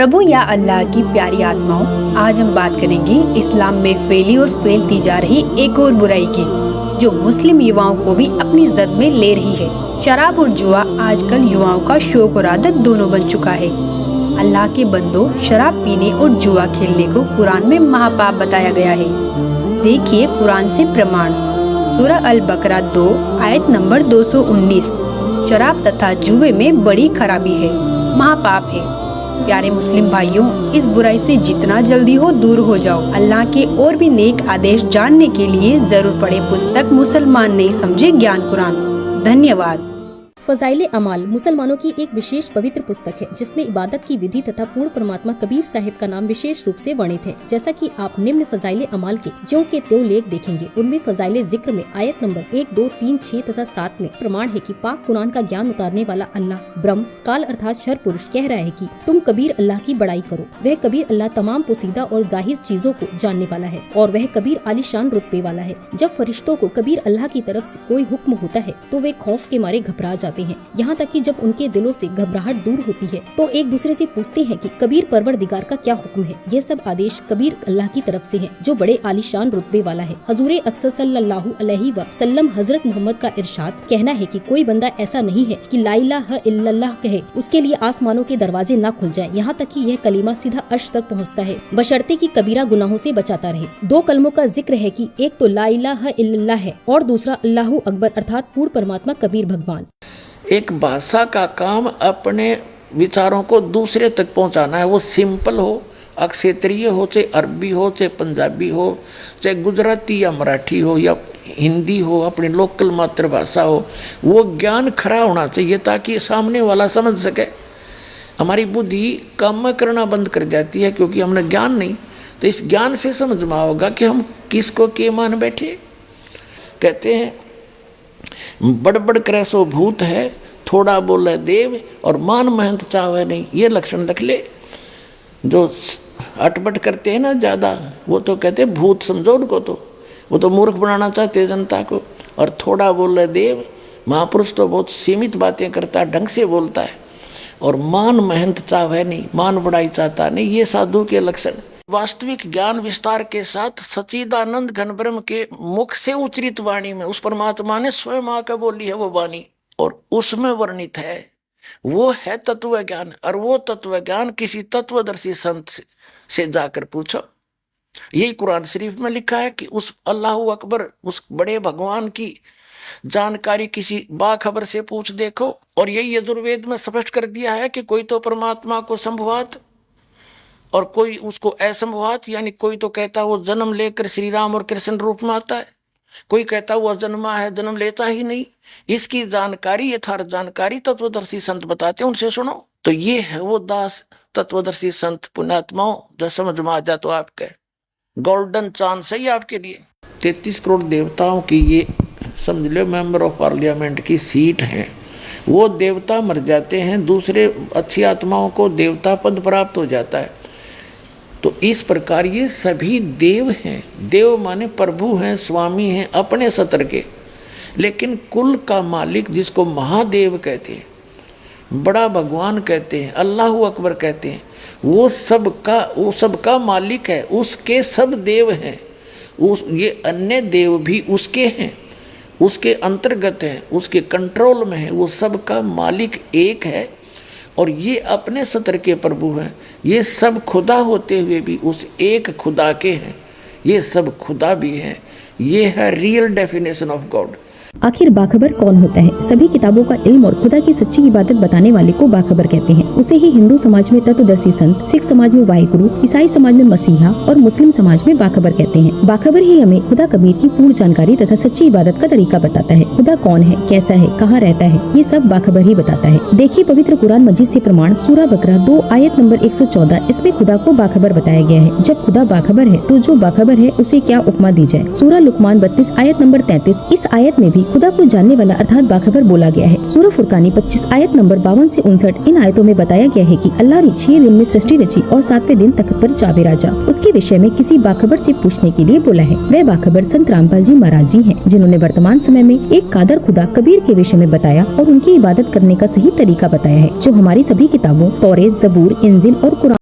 प्रभु या अल्लाह की प्यारी आत्माओं, आज हम बात करेंगे इस्लाम में फैली और फैलती जा रही एक और बुराई की, जो मुस्लिम युवाओं को भी अपनी इज्जत में ले रही है। शराब और जुआ आजकल युवाओं का शौक और आदत दोनों बन चुका है। अल्लाह के बंदों, शराब पीने और जुआ खेलने को कुरान में महापाप बताया गया है। देखिए कुरान से प्रमाण। सूरह अल बकरा 2 आयत नंबर 219। शराब तथा जुए में बड़ी खराबी है, महापाप है। प्यारे मुस्लिम भाइयों, इस बुराई से जितना जल्दी हो दूर हो जाओ। अल्लाह के और भी नेक आदेश जानने के लिए जरूर पढ़े पुस्तक मुसलमान नहीं समझे ज्ञान कुरान। धन्यवाद। फजाइले अमाल मुसलमानों की एक विशेष पवित्र पुस्तक है, जिसमें इबादत की विधि तथा पूर्ण परमात्मा कबीर साहिब का नाम विशेष रूप से वर्णित है। जैसा कि आप निम्न फजाइले अमाल के ज्यों के त्यों लेख देखेंगे, उनमें फजाइले जिक्र में आयत नंबर 1, 2, 3, 6 तथा 7 में प्रमाण है कि पाक कुरान का ज्ञान उतारने वाला अल्लाह ब्रह्म काल अर्थात शर पुरुष कह रहा है कि तुम कबीर अल्लाह की बड़ाई करो। वह कबीर अल्लाह तमाम पोसीदा और जाहिर चीजों को जानने वाला है और वह कबीर आलीशान रुतबे वाला है। जब फरिश्तों को कबीर अल्लाह की तरफ से कोई हुक्म होता है तो वे खौफ के मारे घबरा जाते हैं। यहाँ तक कि जब उनके दिलों से घबराहट दूर होती है तो एक दूसरे से पूछते हैं कि कबीर परवरदिगार का क्या हुक्म है। यह सब आदेश कबीर अल्लाह की तरफ से है, जो बड़े आलीशान रुतबे वाला है। हजूरे अक्सर सल्लल्लाहु अलैहि वसल्लम हजरत मोहम्मद का इरशाद कहना है कि कोई बंदा ऐसा नहीं है कि ला इलाहा इल्लल्लाह कहे उसके लिए आसमानों के दरवाजे न खुल जाए, यहाँ तक कि यह कलीमा सीधा अर्श तक पहुँचता है, बशर्ते कि कबीरा गुनाहों से बचाता रहे। 2 कलमों का जिक्र है कि एक तो ला इलाहा इल्लल्लाह है और दूसरा अल्लाहु अकबर अर्थात पूर्ण परमात्मा कबीर भगवान। एक भाषा का काम अपने विचारों को दूसरे तक पहुंचाना है। वो सिंपल हो, क्षेत्रीय हो, चाहे अरबी हो, चाहे पंजाबी हो, चाहे गुजराती या मराठी हो या हिंदी हो, अपनी लोकल मातृभाषा हो, वो ज्ञान खरा होना चाहिए ताकि सामने वाला समझ सके। हमारी बुद्धि काम करना बंद कर जाती है क्योंकि हमने ज्ञान नहीं। तो इस ज्ञान से समझ में आओगा कि हम किसको के मान बैठे। कहते हैं बड़बड़ करे सो भूत है, थोड़ा बोले देव और मान महंत चावे नहीं। ये लक्षण रख ले। जो अटपट करते हैं ना ज़्यादा, वो तो कहते हैं भूत समझो उनको, तो वो तो मूर्ख बनाना चाहते हैं जनता को। और थोड़ा बोले देव, महापुरुष तो बहुत सीमित बातें करता है, ढंग से बोलता है। और मान महंत चावे नहीं, मान बढ़ाई चाहता नहीं, ये साधु के लक्षण। वास्तविक ज्ञान विस्तार के साथ सच्चिदानंद घन ब्रह्म के मुख से उच्चरित वाणी में उस परमात्मा ने स्वयं आकर बोली है वो वाणी, और उसमें वर्णित है वो है तत्व ज्ञान। और वो तत्व ज्ञान किसी तत्वदर्शी संत से जाकर पूछो। यही कुरान शरीफ में लिखा है कि उस अल्लाह अकबर, उस बड़े भगवान की जानकारी किसी बाखबर से पूछ देखो। और यही यजुर्वेद में स्पष्ट कर दिया है कि कोई तो परमात्मा को संभवात और कोई उसको असंभवात, यानी कोई तो कहता वो जन्म लेकर श्री राम और कृष्ण रूप में आता है, कोई कहता वो अजन्मा है, जन्म लेता ही नहीं। इसकी जानकारी, यथार्थ जानकारी तत्वदर्शी संत बताते हैं, उनसे सुनो। तो ये है वो दास तत्वदर्शी संत पुण्यात्माओं, जो समझ में आ जा तो आपके गोल्डन चांस है आपके लिए। 33 करोड़ देवताओं की ये समझ लो मेंबर ऑफ पार्लियामेंट की सीट है। वो देवता मर जाते हैं, दूसरे अच्छी आत्माओं को देवता पद प्राप्त हो जाता है। तो इस प्रकार ये सभी देव हैं। देव माने प्रभु हैं, स्वामी हैं अपने सत्र के। लेकिन कुल का मालिक जिसको महादेव कहते हैं, बड़ा भगवान कहते हैं, अल्लाह अकबर कहते हैं, वो सबका मालिक है, उसके सब देव हैं। ये अन्य देव भी उसके हैं, उसके अंतर्गत हैं, उसके कंट्रोल में है। वो सबका मालिक एक है और ये अपने सत्र के प्रभु हैं। ये सब खुदा होते हुए भी उस एक खुदा के हैं। ये सब खुदा भी हैं। ये है रियल डेफिनेशन ऑफ गॉड। आखिर बाखबर कौन होता है? सभी किताबों का इल्म और खुदा की सच्ची इबादत बताने वाले को बाखबर कहते हैं। उसे ही हिंदू समाज में तत्वदर्शी संत, सिख समाज में वाहिगुरु, ईसाई समाज में मसीहा और मुस्लिम समाज में बाखबर कहते हैं। बाखबर ही हमें खुदा कबीर की पूर्ण जानकारी तथा सच्ची इबादत का तरीका बताता है। खुदा कौन है, कैसा है, कहाँ रहता है, ये सब बाखबर ही बताता है। देखिए पवित्र कुरान मजीद से प्रमाण सूरह बकरा 2 आयत नंबर 114। इसमें खुदा को बाखबर बताया गया है। जब खुदा बाखबर है तो जो बाखबर है उसे क्या उपमा दी जाए। सूरह लुकमान 32 आयत नंबर 33। इस आयत में भी खुदा को जानने वाला अर्थात बाखबर बोला गया है। सूरह फुरकानी 25 आयत नंबर 52 से 59। इन आयतों में बताया गया है कि अल्लाह ने 6 दिन में सृष्टि रची और 7वें दिन तख्त पर जावे राजा। उसके विषय में किसी बाखबर से पूछने के लिए बोला है। वह बाखबर संत रामपाल जी महाराज जी हैं, जिन्होंने वर्तमान समय में एक कादर खुदा कबीर के विषय में बताया और उनकी इबादत करने का सही तरीका बताया है, जो हमारी सभी किताबों तौरेत, जबूर, इंजिल और कुरान